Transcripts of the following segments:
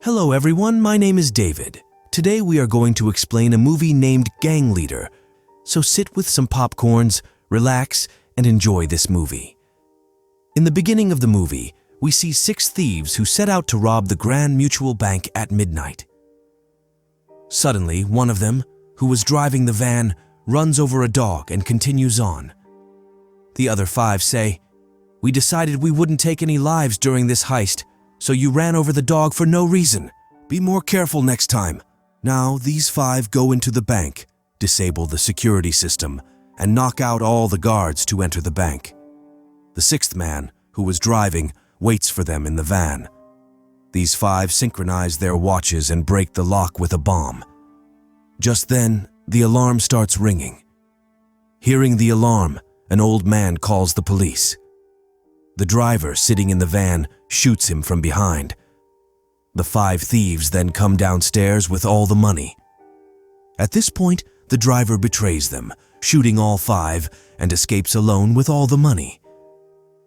Hello everyone, my name is David. Today we are going to explain a movie named Gang Leader. So sit with some popcorns, relax, and enjoy this movie. In the beginning of the movie, we see 6 thieves who set out to rob the Grand Mutual Bank at midnight. Suddenly, one of them, who was driving the van, runs over a dog and continues on. The other 5 say, "We decided we wouldn't take any lives during this heist, so you ran over the dog for no reason. Be more careful next time." Now, these 5 go into the bank, disable the security system, and knock out all the guards to enter the bank. The 6th man, who was driving, waits for them in the van. These 5 synchronize their watches and break the lock with a bomb. Just then, the alarm starts ringing. Hearing the alarm, an old man calls the police. The driver, sitting in the van, shoots him from behind. The 5 thieves then come downstairs with all the money. At this point, the driver betrays them, shooting all 5, and escapes alone with all the money.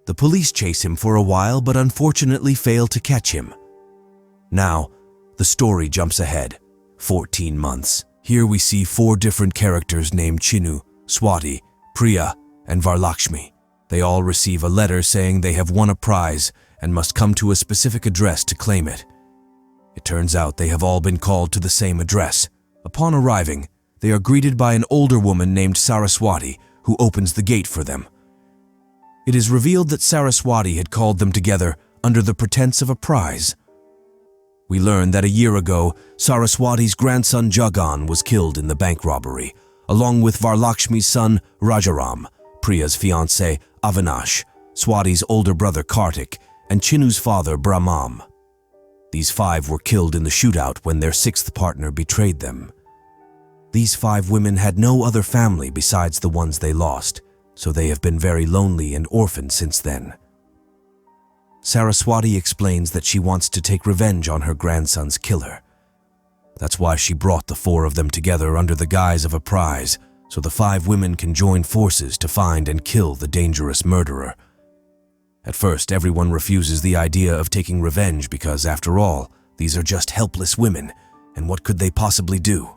The police chase him for a while but unfortunately fail to catch him. Now, the story jumps ahead, 14 months. Here we see 4 different characters named Chinu, Swati, Priya, and Varlakshmi. They all receive a letter saying they have won a prize and must come to a specific address to claim it. It turns out they have all been called to the same address. Upon arriving, they are greeted by an older woman named Saraswati, who opens the gate for them. It is revealed that Saraswati had called them together under the pretense of a prize. We learn that a year ago, Saraswati's grandson Jagan was killed in the bank robbery, along with Varlakshmi's son Rajaram, Priya's fiancé Avinash, Swati's older brother Kartik, and Chinu's father Brahmam. These 5 were killed in the shootout when their 6th partner betrayed them. These 5 women had no other family besides the ones they lost, so they have been very lonely and orphaned since then. Saraswati explains that she wants to take revenge on her grandson's killer. That's why she brought the 4 of them together under the guise of a prize, so the 5 women can join forces to find and kill the dangerous murderer. At first, everyone refuses the idea of taking revenge because, after all, these are just helpless women, and what could they possibly do?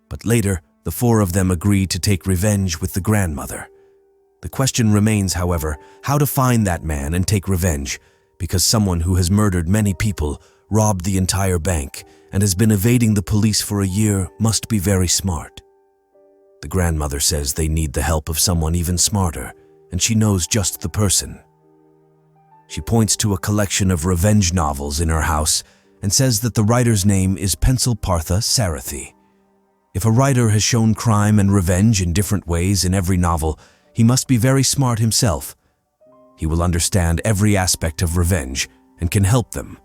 But later, the 4 of them agree to take revenge with the grandmother. The question remains, however, how to find that man and take revenge, because someone who has murdered many people, robbed the entire bank, and has been evading the police for a year must be very smart. The grandmother says they need the help of someone even smarter, and she knows just the person. She points to a collection of revenge novels in her house and says that the writer's name is Pencil Partha Sarathi. If a writer has shown crime and revenge in different ways in every novel, he must be very smart himself. He will understand every aspect of revenge and can help them.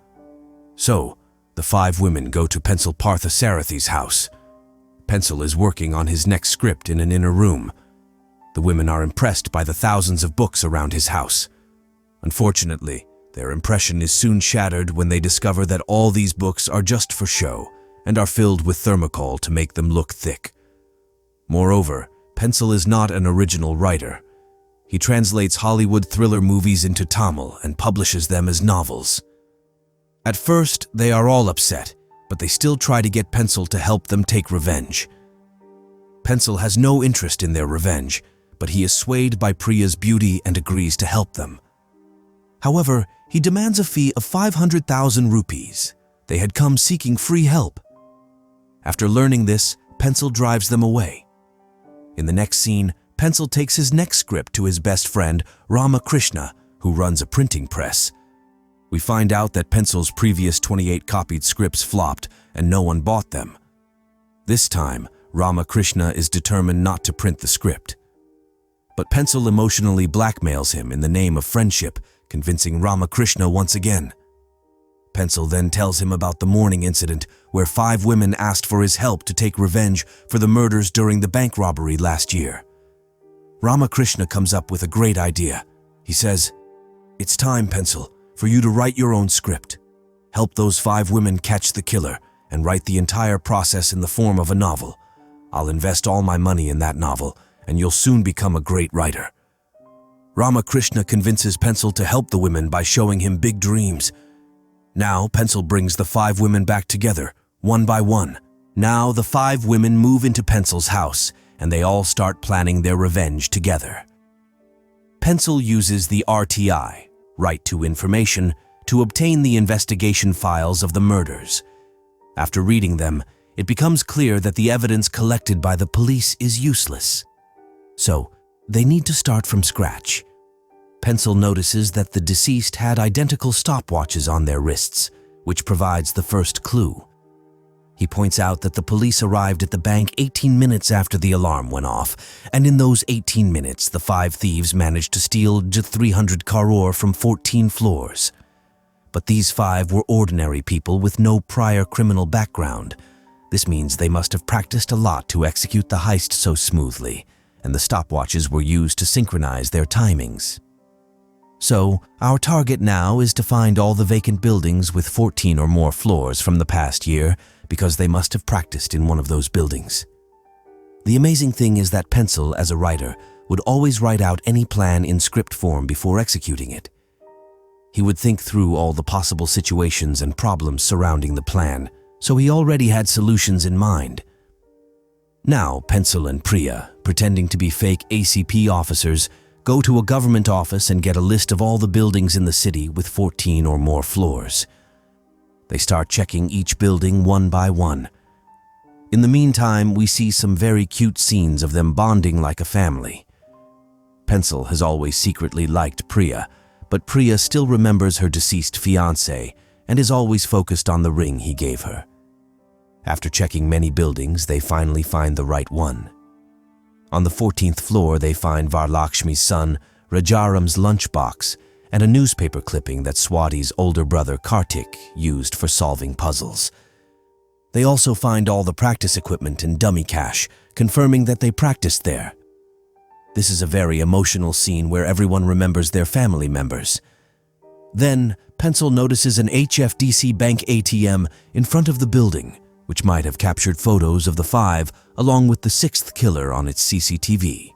So, the 5 women go to Pencil Partha Sarathi's house. Pencil is working on his next script in an inner room. The women are impressed by the thousands of books around his house. Unfortunately, their impression is soon shattered when they discover that all these books are just for show and are filled with thermocol to make them look thick. Moreover, Pencil is not an original writer. He translates Hollywood thriller movies into Tamil and publishes them as novels. At first, they are all upset, but they still try to get Pencil to help them take revenge. Pencil has no interest in their revenge, but he is swayed by Priya's beauty and agrees to help them. However, he demands a fee of 500,000 rupees. They had come seeking free help. After learning this, Pencil drives them away. In the next scene, Pencil takes his next script to his best friend, Ramakrishna, who runs a printing press. We find out that Pencil's previous 28 copied scripts flopped and no one bought them. This time, Ramakrishna is determined not to print the script. But Pencil emotionally blackmails him in the name of friendship, convincing Ramakrishna once again. Pencil then tells him about the morning incident where 5 women asked for his help to take revenge for the murders during the bank robbery last year. Ramakrishna comes up with a great idea. He says, "It's time, Pencil, for you to write your own script. Help those 5 women catch the killer and write the entire process in the form of a novel. I'll invest all my money in that novel, and you'll soon become a great writer." Ramakrishna convinces Pencil to help the women by showing him big dreams. Now, Pencil brings the 5 women back together, one by one. Now, the 5 women move into Pencil's house, and they all start planning their revenge together. Pencil uses the RTI, Right to Information, to obtain the investigation files of the murders. After reading them, it becomes clear that the evidence collected by the police is useless. So, they need to start from scratch. Pencil notices that the deceased had identical stopwatches on their wrists, which provides the first clue. He points out that the police arrived at the bank 18 minutes after the alarm went off, and in those 18 minutes, the 5 thieves managed to steal 300 crore from 14 floors. But these 5 were ordinary people with no prior criminal background. This means they must have practiced a lot to execute the heist so smoothly, and the stopwatches were used to synchronize their timings. So, our target now is to find all the vacant buildings with 14 or more floors from the past year, because they must have practiced in one of those buildings. The amazing thing is that Pencil, as a writer, would always write out any plan in script form before executing it. He would think through all the possible situations and problems surrounding the plan, so he already had solutions in mind. Now, Pencil and Priya, pretending to be fake ACP officers, go to a government office and get a list of all the buildings in the city with 14 or more floors. They start checking each building one by one. In the meantime, we see some very cute scenes of them bonding like a family. Pencil has always secretly liked Priya, but Priya still remembers her deceased fiancé and is always focused on the ring he gave her. After checking many buildings, they finally find the right one. On the 14th floor, they find Varlakshmi's son, Rajaram's lunchbox, and a newspaper clipping that Swati's older brother Kartik used for solving puzzles. They also find all the practice equipment and dummy cash, confirming that they practiced there. This is a very emotional scene where everyone remembers their family members. Then, Pencil notices an HFDC bank ATM in front of the building, which might have captured photos of the 5 along with the 6th killer on its CCTV.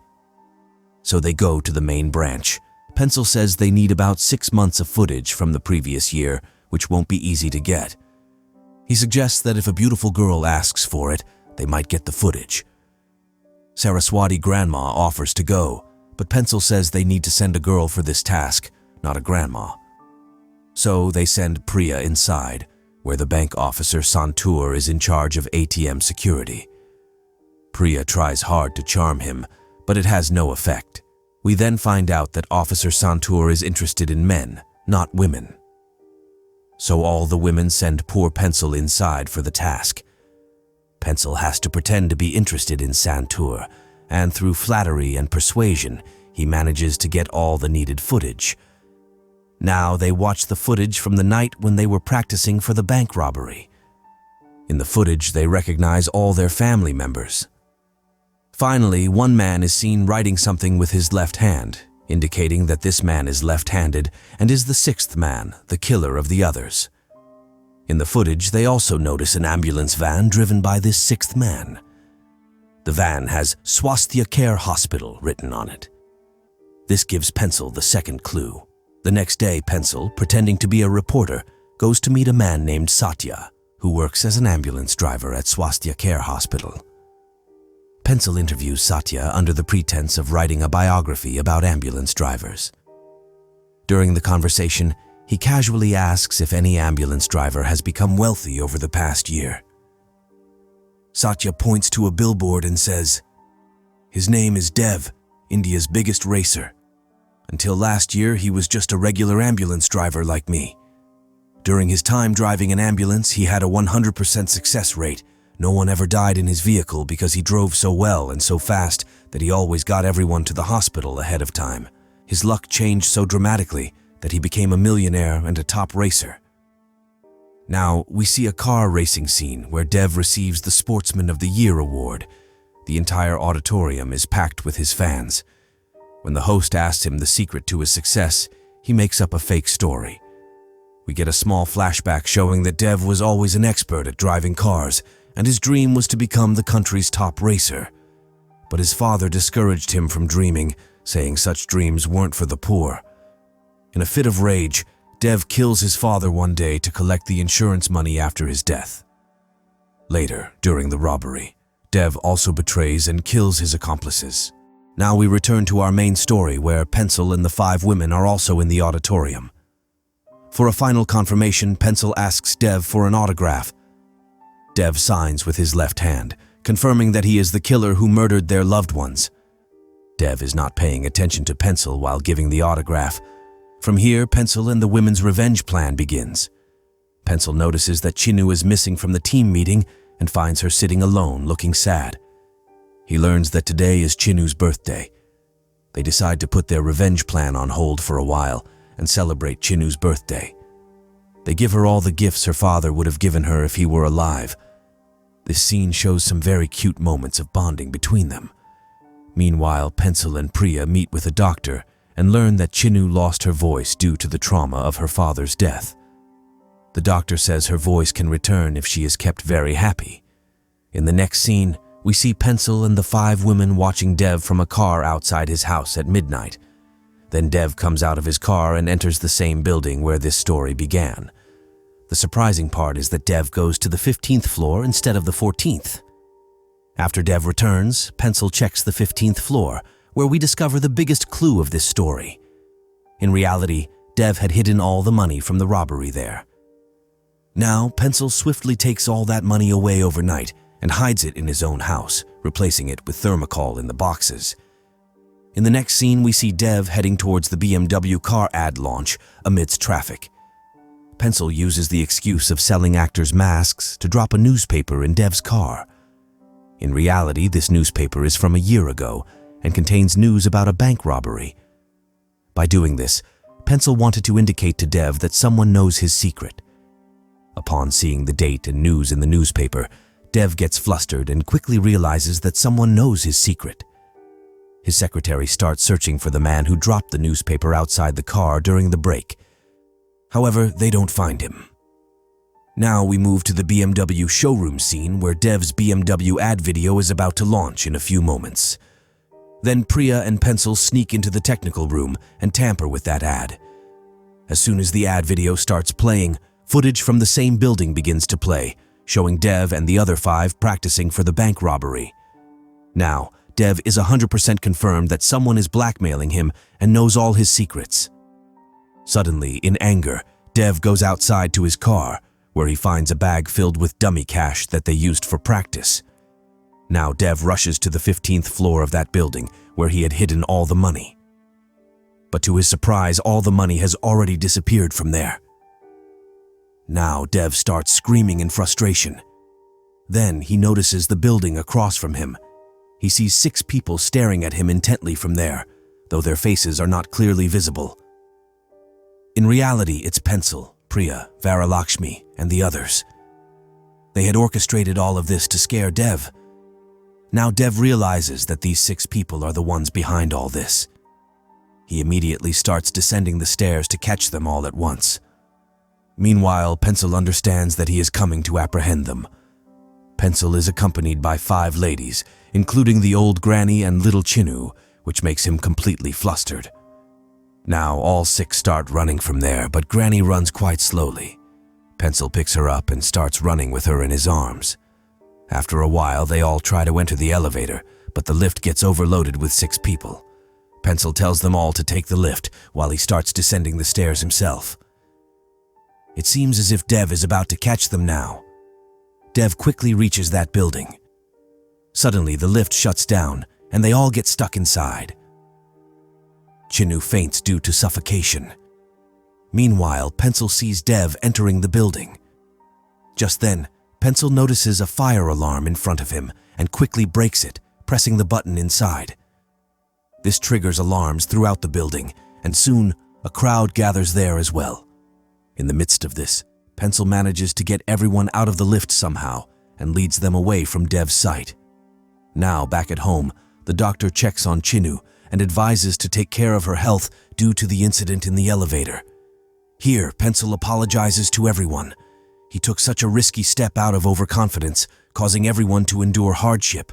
So they go to the main branch. Pencil says they need about 6 months of footage from the previous year, which won't be easy to get. He suggests that if a beautiful girl asks for it, they might get the footage. Saraswati grandma offers to go, but Pencil says they need to send a girl for this task, not a grandma. So they send Priya inside, where the bank officer Santur is in charge of ATM security. Priya tries hard to charm him, but it has no effect. We then find out that Officer Santur is interested in men, not women. So all the women send poor Pencil inside for the task. Pencil has to pretend to be interested in Santur, and through flattery and persuasion, he manages to get all the needed footage. Now they watch the footage from the night when they were practicing for the bank robbery. In the footage, they recognize all their family members. Finally, one man is seen writing something with his left hand, indicating that this man is left-handed and is the 6th man, the killer of the others. In the footage, they also notice an ambulance van driven by this 6th man. The van has Swasthya Care Hospital written on it. This gives Pencil the second clue. The next day, Pencil, pretending to be a reporter, goes to meet a man named Satya, who works as an ambulance driver at Swasthya Care Hospital. Pencil interviews Satya under the pretense of writing a biography about ambulance drivers. During the conversation, he casually asks if any ambulance driver has become wealthy over the past year. Satya points to a billboard and says, "His name is Dev, India's biggest racer. Until last year, he was just a regular ambulance driver like me. During his time driving an ambulance, he had a 100% success rate. No one ever died in his vehicle because he drove so well and so fast that he always got everyone to the hospital ahead of time. His luck changed so dramatically that he became a millionaire and a top racer." Now, we see a car racing scene where Dev receives the Sportsman of the Year award. The entire auditorium is packed with his fans. When the host asks him the secret to his success, he makes up a fake story. We get a small flashback showing that Dev was always an expert at driving cars, and his dream was to become the country's top racer. But his father discouraged him from dreaming, saying such dreams weren't for the poor. In a fit of rage, Dev kills his father one day to collect the insurance money after his death. Later, during the robbery, Dev also betrays and kills his accomplices. Now we return to our main story where Pencil and the 5 women are also in the auditorium. For a final confirmation, Pencil asks Dev for an autograph. Dev signs with his left hand, confirming that he is the killer who murdered their loved ones. Dev is not paying attention to Pencil while giving the autograph. From here, Pencil and the women's revenge plan begins. Pencil notices that Chinu is missing from the team meeting and finds her sitting alone, looking sad. He learns that today is Chinu's birthday. They decide to put their revenge plan on hold for a while and celebrate Chinu's birthday. They give her all the gifts her father would have given her if he were alive. This scene shows some very cute moments of bonding between them. Meanwhile, Pencil and Priya meet with a doctor and learn that Chinu lost her voice due to the trauma of her father's death. The doctor says her voice can return if she is kept very happy. In the next scene, we see Pencil and the 5 women watching Dev from a car outside his house at midnight. Then Dev comes out of his car and enters the same building where this story began. The surprising part is that Dev goes to the 15th floor instead of the 14th. After Dev returns, Pencil checks the 15th floor, where we discover the biggest clue of this story. In reality, Dev had hidden all the money from the robbery there. Now, Pencil swiftly takes all that money away overnight and hides it in his own house, replacing it with thermocol in the boxes. In the next scene, we see Dev heading towards the BMW car ad launch amidst traffic. Pencil uses the excuse of selling actors' masks to drop a newspaper in Dev's car. In reality, this newspaper is from a year ago and contains news about a bank robbery. By doing this, Pencil wanted to indicate to Dev that someone knows his secret. Upon seeing the date and news in the newspaper, Dev gets flustered and quickly realizes that someone knows his secret. His secretary starts searching for the man who dropped the newspaper outside the car during the break. However, they don't find him. Now we move to the BMW showroom scene where Dev's BMW ad video is about to launch in a few moments. Then Priya and Pencil sneak into the technical room and tamper with that ad. As soon as the ad video starts playing, footage from the same building begins to play, showing Dev and the other 5 practicing for the bank robbery. Now, Dev is 100% confirmed that someone is blackmailing him and knows all his secrets. Suddenly, in anger, Dev goes outside to his car, where he finds a bag filled with dummy cash that they used for practice. Now Dev rushes to the 15th floor of that building, where he had hidden all the money. But to his surprise, all the money has already disappeared from there. Now Dev starts screaming in frustration. Then he notices the building across from him. He sees 6 people staring at him intently from there, though their faces are not clearly visible. In reality, it's Pencil, Priya, Varalakshmi, and the others. They had orchestrated all of this to scare Dev. Now Dev realizes that these 6 people are the ones behind all this. He immediately starts descending the stairs to catch them all at once. Meanwhile, Pencil understands that he is coming to apprehend them. Pencil is accompanied by 5 ladies, including the old granny and little Chinu, which makes him completely flustered. Now all 6 start running from there, but Granny runs quite slowly. Pencil picks her up and starts running with her in his arms. After a while, they all try to enter the elevator, but the lift gets overloaded with 6 people. Pencil tells them all to take the lift while he starts descending the stairs himself. It seems as if Dev is about to catch them now. Dev quickly reaches that building. Suddenly, the lift shuts down, and they all get stuck inside. Chinu faints due to suffocation. Meanwhile, Pencil sees Dev entering the building. Just then, Pencil notices a fire alarm in front of him and quickly breaks it, pressing the button inside. This triggers alarms throughout the building, and soon a crowd gathers there as well. In the midst of this, Pencil manages to get everyone out of the lift somehow and leads them away from Dev's sight. Now, back at home, the doctor checks on Chinu and advises to take care of her health due to the incident in the elevator. Here, Pencil apologizes to everyone. He took such a risky step out of overconfidence, causing everyone to endure hardship.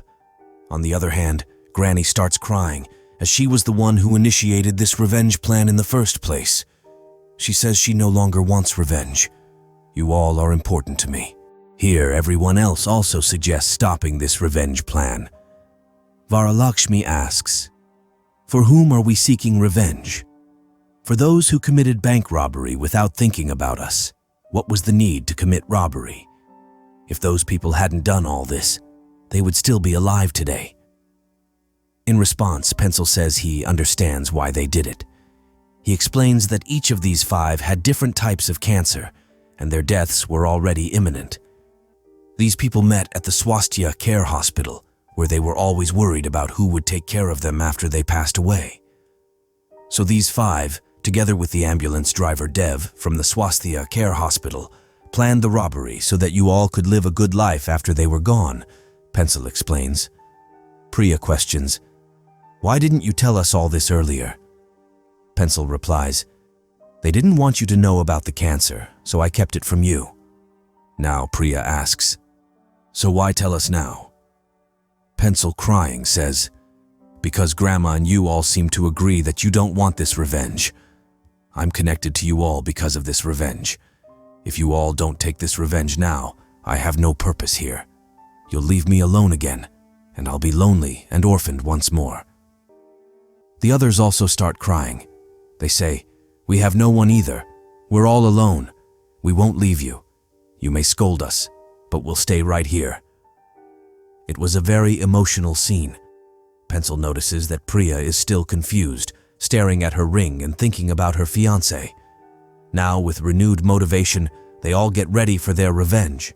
On the other hand, Granny starts crying, as she was the one who initiated this revenge plan in the first place. She says she no longer wants revenge. You all are important to me. Here, everyone else also suggests stopping this revenge plan. Varalakshmi asks, "For whom are we seeking revenge? For those who committed bank robbery without thinking about us. What was the need to commit robbery? If those people hadn't done all this, they would still be alive today." In response, Pencil says he understands why they did it. He explains that each of these 5 had different types of cancer, and their deaths were already imminent. These people met at the Swasthya Care Hospital, where they were always worried about who would take care of them after they passed away. So these 5, together with the ambulance driver Dev from the Swasthya Care Hospital, planned the robbery so that you all could live a good life after they were gone, Pencil explains. Priya questions, "Why didn't you tell us all this earlier?" Pencil replies, "They didn't want you to know about the cancer, so I kept it from you." Now Priya asks, "So why tell us now?" Pencil, crying, says, "Because Grandma and you all seem to agree that you don't want this revenge. I'm connected to you all because of this revenge. If you all don't take this revenge now, I have no purpose here. You'll leave me alone again, and I'll be lonely and orphaned once more." The others also start crying. They say, "We have no one either. We're all alone. We won't leave you. You may scold us, but we'll stay right here." It was a very emotional scene. Pencil notices that Priya is still confused, staring at her ring and thinking about her fiancé. Now, with renewed motivation, they all get ready for their revenge.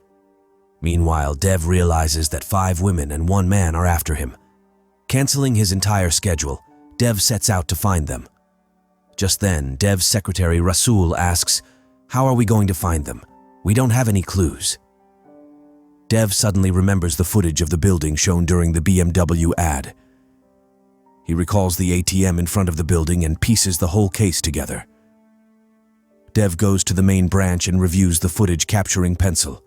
Meanwhile, Dev realizes that 5 women and 1 man are after him. Canceling his entire schedule, Dev sets out to find them. Just then, Dev's secretary Rasul asks, "How are we going to find them? We don't have any clues." Dev suddenly remembers the footage of the building shown during the BMW ad. He recalls the ATM in front of the building and pieces the whole case together. Dev goes to the main branch and reviews the footage capturing Pencil.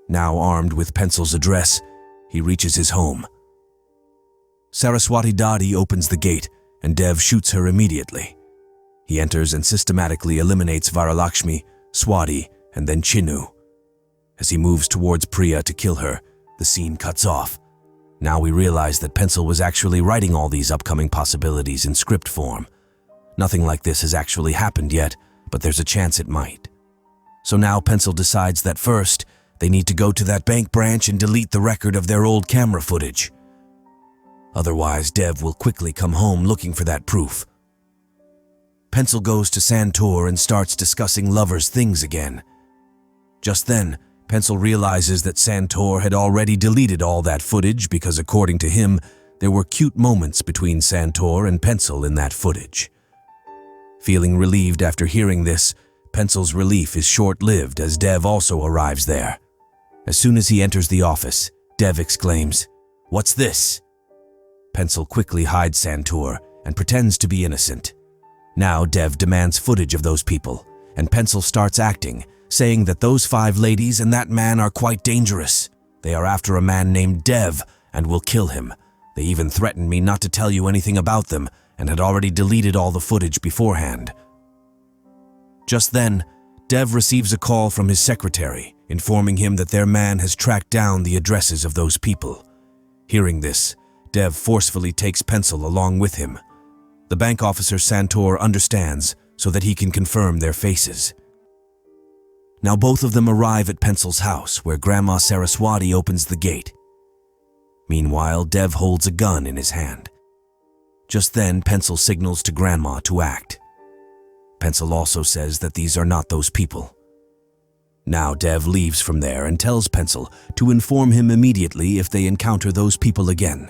Now armed with Pencil's address, he reaches his home. Saraswati Dadi opens the gate and Dev shoots her immediately. He enters and systematically eliminates Varalakshmi, Swati, and then Chinu. As he moves towards Priya to kill her, the scene cuts off. Now we realize that Pencil was actually writing all these upcoming possibilities in script form. Nothing like this has actually happened yet, but there's a chance it might. So now Pencil decides that first, they need to go to that bank branch and delete the record of their old camera footage. Otherwise, Dev will quickly come home looking for that proof. Pencil goes to Santor and starts discussing lovers' things again. Just then, Pencil realizes that Santor had already deleted all that footage because, according to him, there were cute moments between Santor and Pencil in that footage. Feeling relieved after hearing this, Pencil's relief is short-lived as Dev also arrives there. As soon as he enters the office, Dev exclaims, "What's this?" Pencil quickly hides Santor and pretends to be innocent. Now Dev demands footage of those people, and Pencil starts acting, saying that those 5 ladies and that man are quite dangerous. They are after a man named Dev and will kill him. They even threatened me not to tell you anything about them and had already deleted all the footage beforehand. Just then, Dev receives a call from his secretary, informing him that their man has tracked down the addresses of those people. Hearing this, Dev forcefully takes Pencil along with him. The bank officer Santor understands so that he can confirm their faces. Now both of them arrive at Pencil's house, where Grandma Saraswati opens the gate. Meanwhile, Dev holds a gun in his hand. Just then, Pencil signals to Grandma to act. Pencil also says that these are not those people. Now Dev leaves from there and tells Pencil to inform him immediately if they encounter those people again.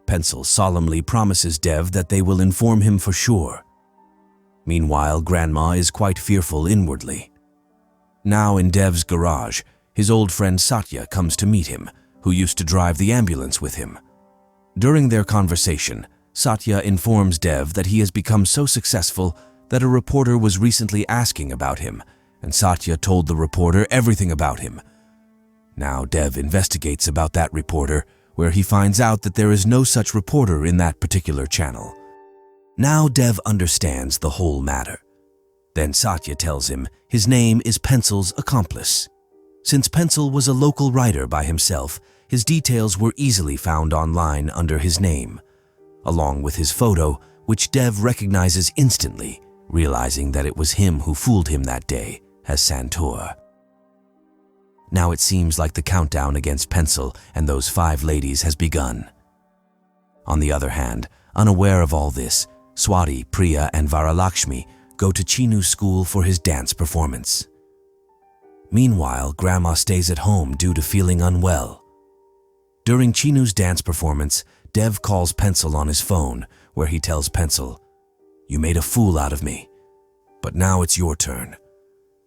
Pencil solemnly promises Dev that they will inform him for sure. Meanwhile, Grandma is quite fearful inwardly. Now in Dev's garage, his old friend Satya comes to meet him, who used to drive the ambulance with him. During their conversation, Satya informs Dev that he has become so successful that a reporter was recently asking about him, and Satya told the reporter everything about him. Now Dev investigates about that reporter, where he finds out that there is no such reporter in that particular channel. Now Dev understands the whole matter. Then Satya tells him his name is Pencil's accomplice. Since Pencil was a local writer by himself, his details were easily found online under his name, along with his photo, which Dev recognizes instantly, realizing that it was him who fooled him that day as Santor. Now it seems like the countdown against Pencil and those 5 ladies has begun. On the other hand, unaware of all this, Swati, Priya, and Varalakshmi go to Chinu's school for his dance performance. Meanwhile, Grandma stays at home due to feeling unwell. During Chinu's dance performance, Dev calls Pencil on his phone, where he tells Pencil, "You made a fool out of me, but now it's your turn.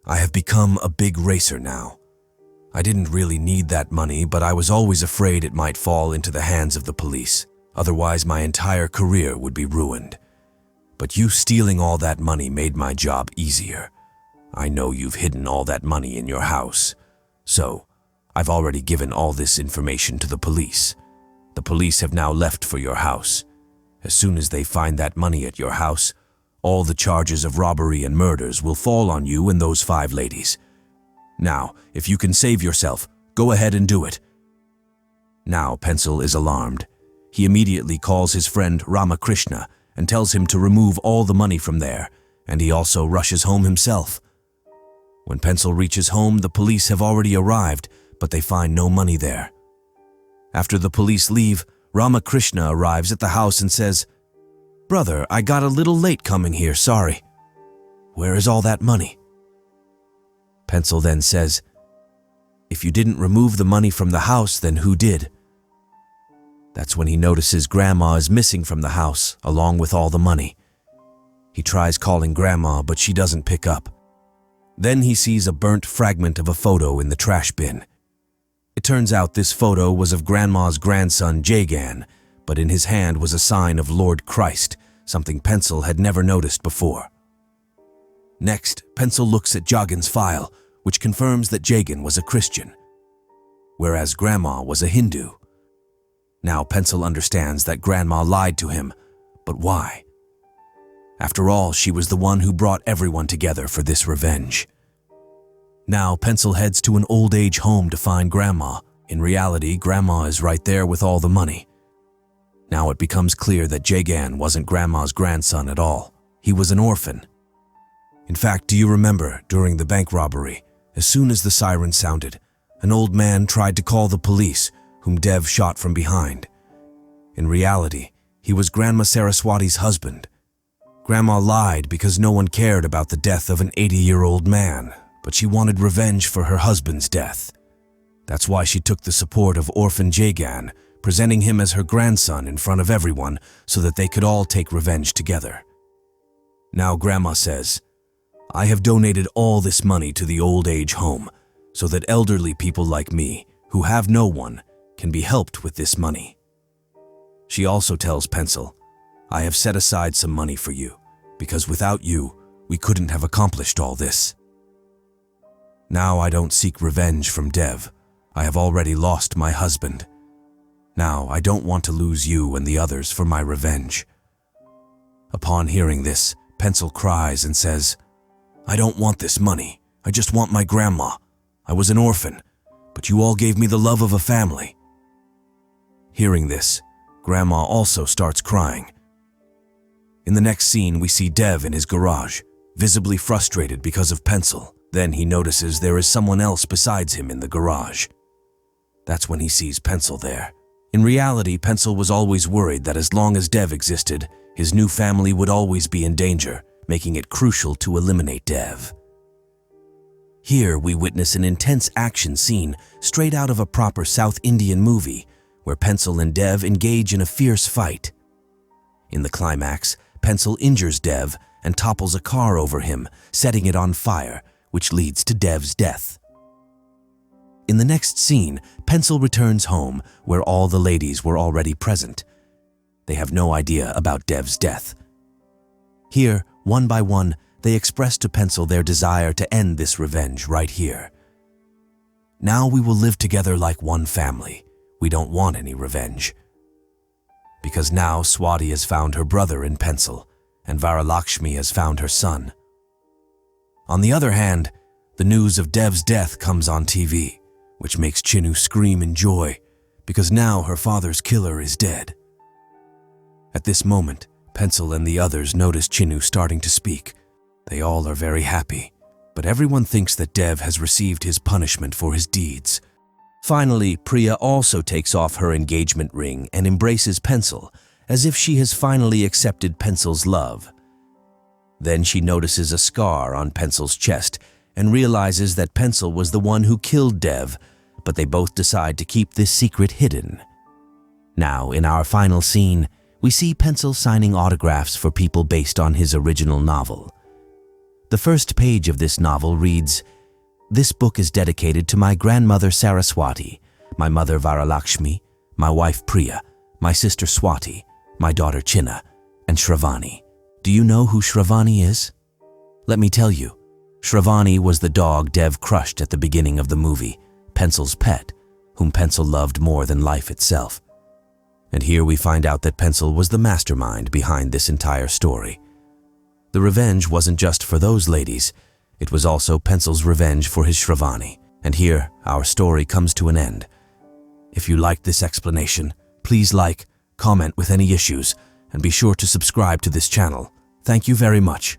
I have become a big racer now. I didn't really need that money, but I was always afraid it might fall into the hands of the police. Otherwise, my entire career would be ruined. But you stealing all that money made my job easier. I know you've hidden all that money in your house. So, I've already given all this information to the police. The police have now left for your house. As soon as they find that money at your house, all the charges of robbery and murders will fall on you and those 5 ladies. Now, if you can save yourself, go ahead and do it." Now Pencil is alarmed. He immediately calls his friend Ramakrishna and tells him to remove all the money from there, and he also rushes home himself. When Pencil reaches home, the police have already arrived, but they find no money there. After the police leave, Ramakrishna arrives at the house and says, "Brother, I got a little late coming here, sorry. Where is all that money?" Pencil then says, "If you didn't remove the money from the house, then who did?" That's when he notices Grandma is missing from the house, along with all the money. He tries calling Grandma, but she doesn't pick up. Then he sees a burnt fragment of a photo in the trash bin. It turns out this photo was of Grandma's grandson, Jagan, but in his hand was a sign of Lord Christ, something Pencil had never noticed before. Next, Pencil looks at Jagan's file, which confirms that Jagan was a Christian, whereas Grandma was a Hindu. Now Pencil understands that Grandma lied to him, but why? After all, she was the one who brought everyone together for this revenge. Now Pencil heads to an old age home to find Grandma. In reality, Grandma is right there with all the money. Now it becomes clear that Jagan wasn't Grandma's grandson at all. He was an orphan. In fact, do you remember, during the bank robbery, as soon as the siren sounded, an old man tried to call the police, whom Dev shot from behind. In reality, he was Grandma Saraswati's husband. Grandma lied because no one cared about the death of an 80-year-old man, but she wanted revenge for her husband's death. That's why she took the support of orphan Jagan, presenting him as her grandson in front of everyone so that they could all take revenge together. Now Grandma says, "I have donated all this money to the old age home so that elderly people like me, who have no one, can be helped with this money." She also tells Pencil, "I have set aside some money for you, because without you, we couldn't have accomplished all this. Now I don't seek revenge from Dev. I have already lost my husband. Now I don't want to lose you and the others for my revenge." Upon hearing this, Pencil cries and says, "I don't want this money. I just want my grandma. I was an orphan, but you all gave me the love of a family." Hearing this, Grandma also starts crying. In the next scene, we see Dev in his garage, visibly frustrated because of Pencil. Then he notices there is someone else besides him in the garage. That's when he sees Pencil there. In reality, Pencil was always worried that as long as Dev existed, his new family would always be in danger, making it crucial to eliminate Dev. Here we witness an intense action scene straight out of a proper South Indian movie, where Pencil and Dev engage in a fierce fight. In the climax, Pencil injures Dev and topples a car over him, setting it on fire, which leads to Dev's death. In the next scene, Pencil returns home, where all the ladies were already present. They have no idea about Dev's death. Here, one by one, they express to Pencil their desire to end this revenge right here. "Now we will live together like one family. We don't want any revenge." Because now Swati has found her brother in Pencil, and Varalakshmi has found her son. On the other hand, the news of Dev's death comes on TV, which makes Chinu scream in joy, because now her father's killer is dead. At this moment, Pencil and the others notice Chinu starting to speak. They all are very happy, but everyone thinks that Dev has received his punishment for his deeds. Finally, Priya also takes off her engagement ring and embraces Pencil, as if she has finally accepted Pencil's love. Then she notices a scar on Pencil's chest and realizes that Pencil was the one who killed Dev, but they both decide to keep this secret hidden. Now, in our final scene, we see Pencil signing autographs for people based on his original novel. The first page of this novel reads, "This book is dedicated to my grandmother Saraswati, my mother Varalakshmi, my wife Priya, my sister Swati, my daughter Chinna, and Shravani. Do you know who Shravani is? Let me tell you. Shravani was the dog Dev crushed at the beginning of the movie, Pencil's pet, whom Pencil loved more than life itself." And here we find out that Pencil was the mastermind behind this entire story. The revenge wasn't just for those ladies, it was also Pencil's revenge for his Shravani. And here, our story comes to an end. If you liked this explanation, please like, comment with any issues, and be sure to subscribe to this channel. Thank you very much.